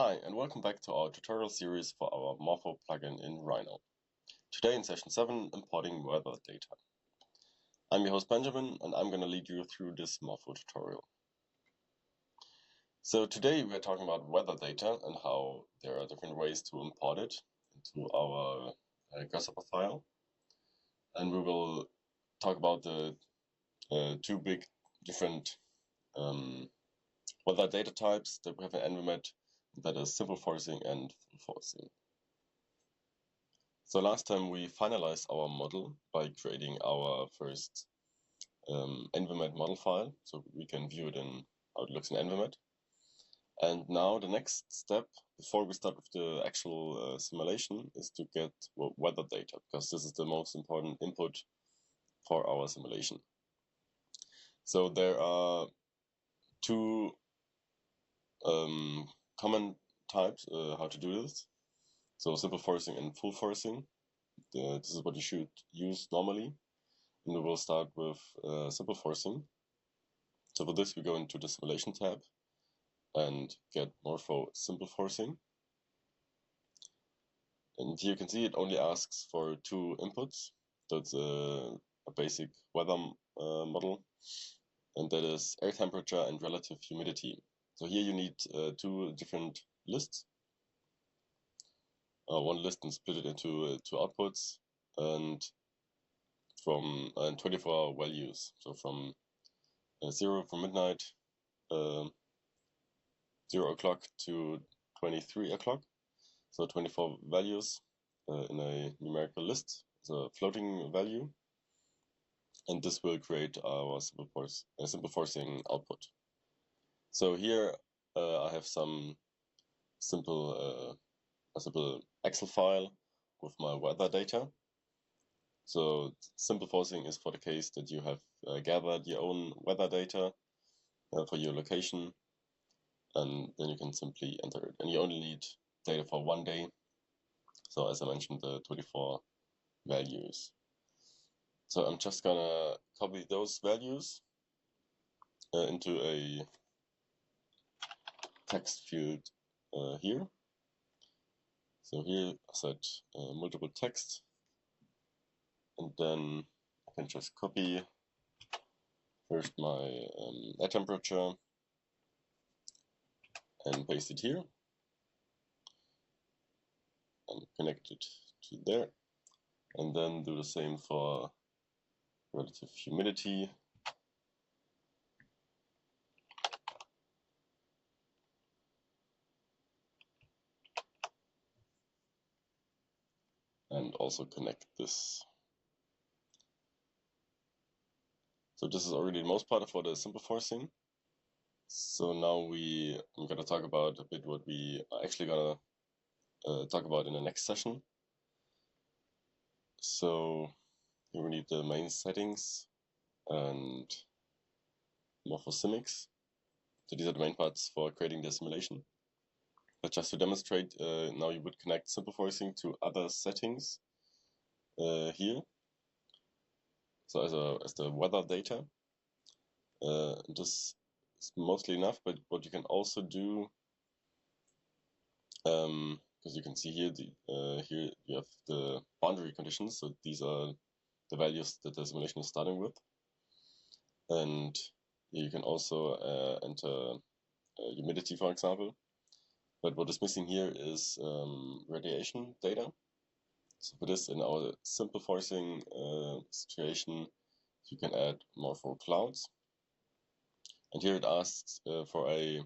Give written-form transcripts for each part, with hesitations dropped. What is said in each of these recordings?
Hi, and welcome back to our tutorial series for our Morpho plugin in Rhino. Today in session 7, importing weather data. I'm your host Benjamin, and I'm going to lead you through this Morpho tutorial. So today we're talking about weather data and how there are different ways to import it into our Grasshopper file. And we will talk about the two big different weather data types that we have in ENVI-met, that is simple forcing and full forcing. So last time we finalized our model by creating our first ENVI-met model file, so we can view it in how it looks in ENVI-met. And now the next step, before we start with the actual simulation, is to get weather data, because this is the most important input for our simulation. So there are two common types how to do this. So simple forcing and full forcing. This is what you should use normally. And we will start with simple forcing. So for this we go into the simulation tab and get Morpho simple forcing. And here you can see it only asks for two inputs. That's a basic weather model, and that is air temperature and relative humidity. So here you need two different lists. One list and split it into two outputs, and from 24 values. So from 0 from midnight, 0 o'clock to 23 o'clock. So 24 values in a numerical list, so a floating value. And this will create our simple forcing output. So here I have some simple Excel file with my weather data. So simple forcing is for the case that you have gathered your own weather data for your location, and then you can simply enter it. And you only need data for 1 day. So as I mentioned, the 24 values. So I'm just gonna copy those values into a text field here. So here I set multiple text, and then I can just copy first my air temperature and paste it here and connect it to there, and then do the same for relative humidity. And also connect this. So this is already the most part for the simple forcing. So now I'm gonna talk about a bit what we are actually gonna talk about in the next session. So here we need the main settings and morphosimics. So these are the main parts for creating the simulation. But just to demonstrate, now you would connect simple forcing to other settings here. So as the weather data, this is mostly enough. But what you can also do, because you can see here, here you have the boundary conditions. So these are the values that the simulation is starting with, and you can also enter humidity, for example. But what is missing here is radiation data. So for this, in our simple forcing situation, you can add Morpho clouds. And here it asks for a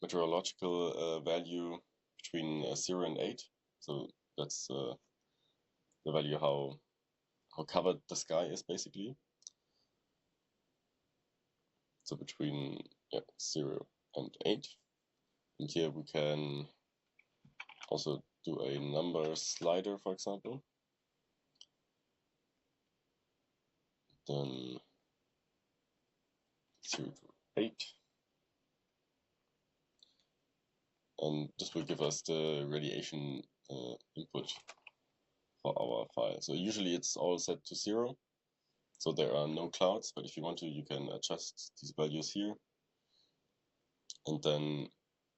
meteorological value between 0 and 8. So that's the value how covered the sky is, basically. So between 0 and 8. And here we can also do a number slider, for example. Then 0 to 8. And this will give us the radiation input for our file. So usually it's all set to 0. So there are no clouds, but if you want to, you can adjust these values here. and then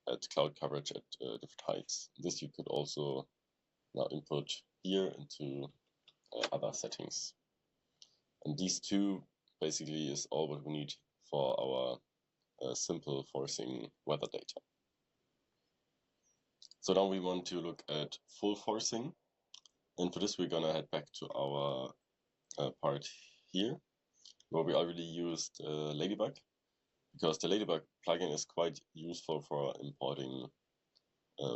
add cloud coverage at different heights. This you could also now input here into other settings. And these two basically is all what we need for our simple forcing weather data. So now we want to look at full forcing, and for this we're gonna head back to our part here, where we already used Ladybug, because the Ladybug plugin is quite useful for importing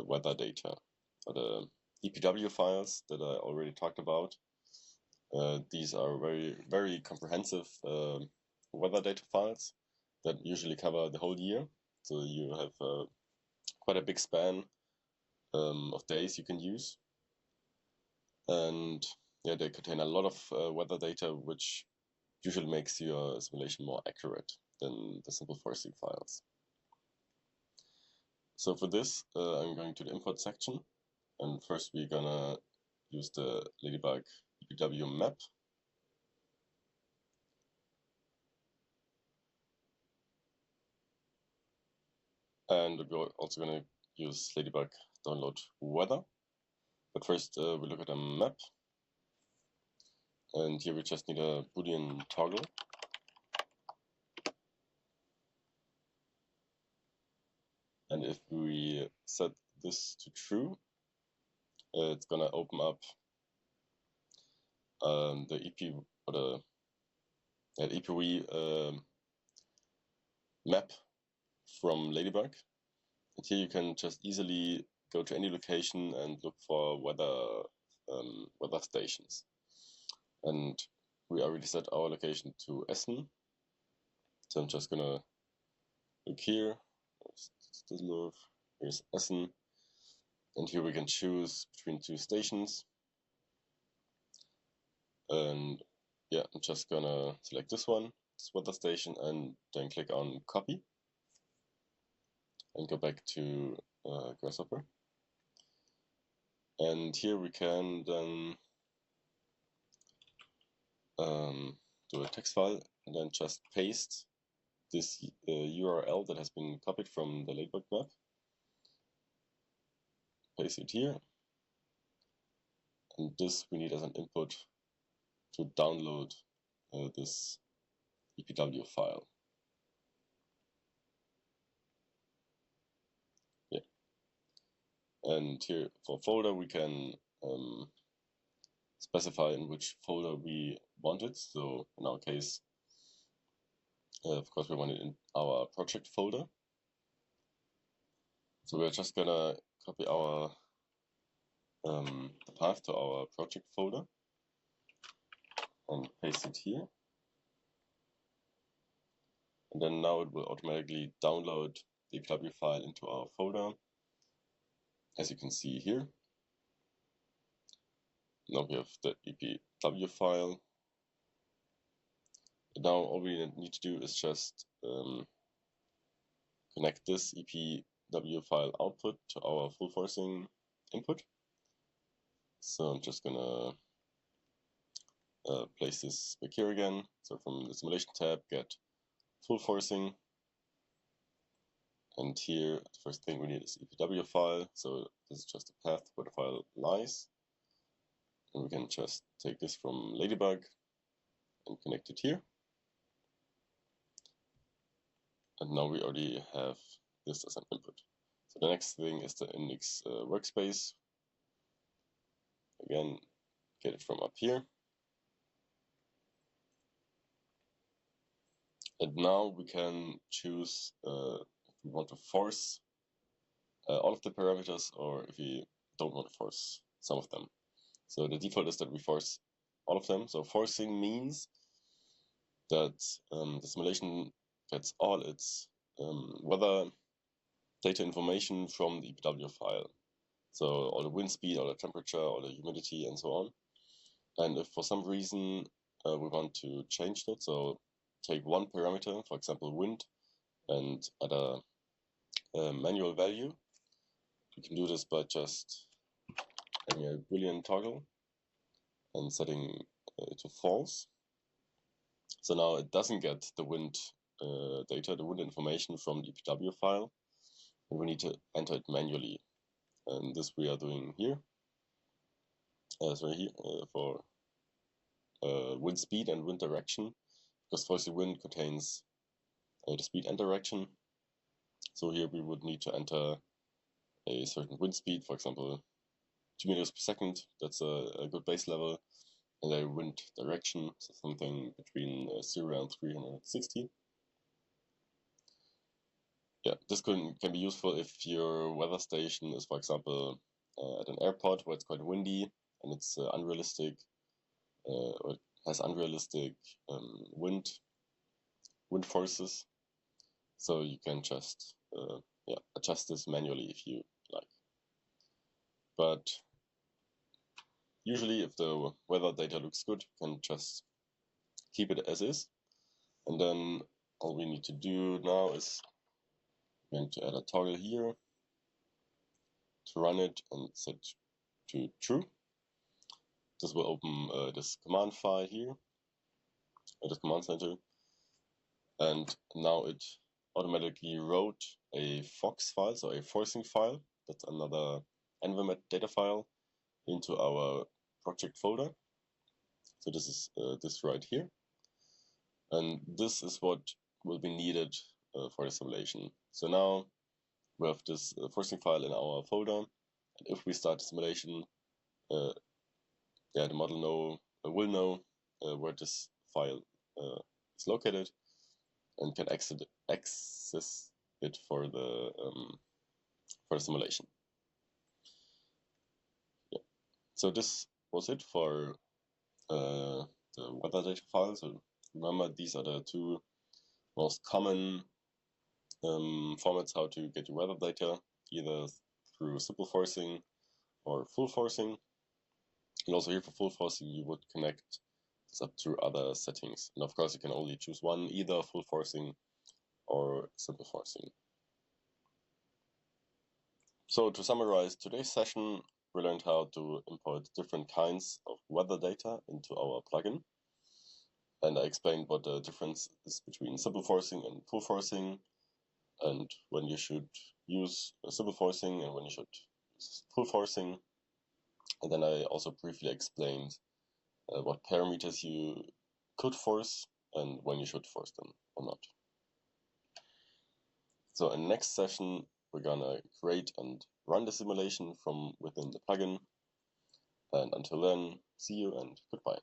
weather data. For the EPW files that I already talked about, these are very comprehensive weather data files that usually cover the whole year. So you have quite a big span of days you can use. And yeah, they contain a lot of weather data, which usually makes your simulation more accurate than the simple forcing files. So for this, I'm going to the import section, and first we're gonna use the Ladybug ENVI-met. And we're also gonna use Ladybug download weather. But first we look at a map, and here we just need a Boolean toggle. And if we set this to true, it's gonna open up the EP or the EPW map from Ladybug. And here you can just easily go to any location and look for weather stations. And we already set our location to Essen. So I'm just gonna look here. Here's Essen. And here we can choose between two stations. And yeah, I'm just gonna select this one, this weather station, and then click on copy. And go back to Grasshopper. And here we can then do a text file and then just paste this URL that has been copied from the Ladybug map. Paste it here. And this we need as an input to download this EPW file. Yeah. And here for folder we can specify in which folder we want it. So in our case, of course, we want it in our project folder. So we're just gonna copy our the path to our project folder and paste it here. And then now it will automatically download the EPW file into our folder, as you can see here. Now we have the EPW file. And now all we need to do is just connect this EPW file output to our full forcing input. So I'm just gonna place this back here again. So from the simulation tab, get full forcing. And here, the first thing we need is EPW file. So this is just a path where the file lies. And we can just take this from Ladybug and connect it here. And now we already have this as an input. So the next thing is the index workspace. Again, get it from up here. And now we can choose if we want to force all of the parameters or if we don't want to force some of them. So the default is that we force all of them. So forcing means that the simulation gets all its weather data information from the EPW file. So all the wind speed, all the temperature, all the humidity, and so on. And if for some reason we want to change that, so take one parameter, for example wind, and add a manual value, we can do this by just having a Boolean toggle and setting it to false. So now it doesn't get the wind data, the wind information from the EPW file, and we need to enter it manually. And this we are doing here. For wind speed and wind direction, because force wind contains the speed and direction. So here we would need to enter a certain wind speed, for example 2 meters per second. That's a good base level, and a wind direction, so something between 0 and 360. Yeah, this can be useful if your weather station is, for example, at an airport where it's quite windy and it's unrealistic, or it has unrealistic wind forces. So you can just adjust this manually if you like. But usually, if the weather data looks good, you can just keep it as is. And then all we need to do now is we're going to add a toggle here to run it and set to true. This will open this command file here, this command center, and now it automatically wrote a Fox file, so a forcing file. That's another ENVI-met data file into our project folder. So this is this right here, and this is what will be needed for the simulation. So now we have this forcing file in our folder, and if we start the simulation, the model will know where this file is located and can access it for the simulation. Yeah. So this was it for the weather data file. So remember, these are the two most common formats how to get your weather data, either through simple forcing or full forcing. And also here for full forcing, you would connect this up through other settings. And of course, you can only choose one, either full forcing or simple forcing. So to summarize today's session, we learned how to import different kinds of weather data into our plugin. And I explained what the difference is between simple forcing and full forcing, and when you should use simple forcing and when you should use full forcing. And then I also briefly explained what parameters you could force and when you should force them or not. So in the next session, we're gonna create and run the simulation from within the plugin. And until then, see you and goodbye.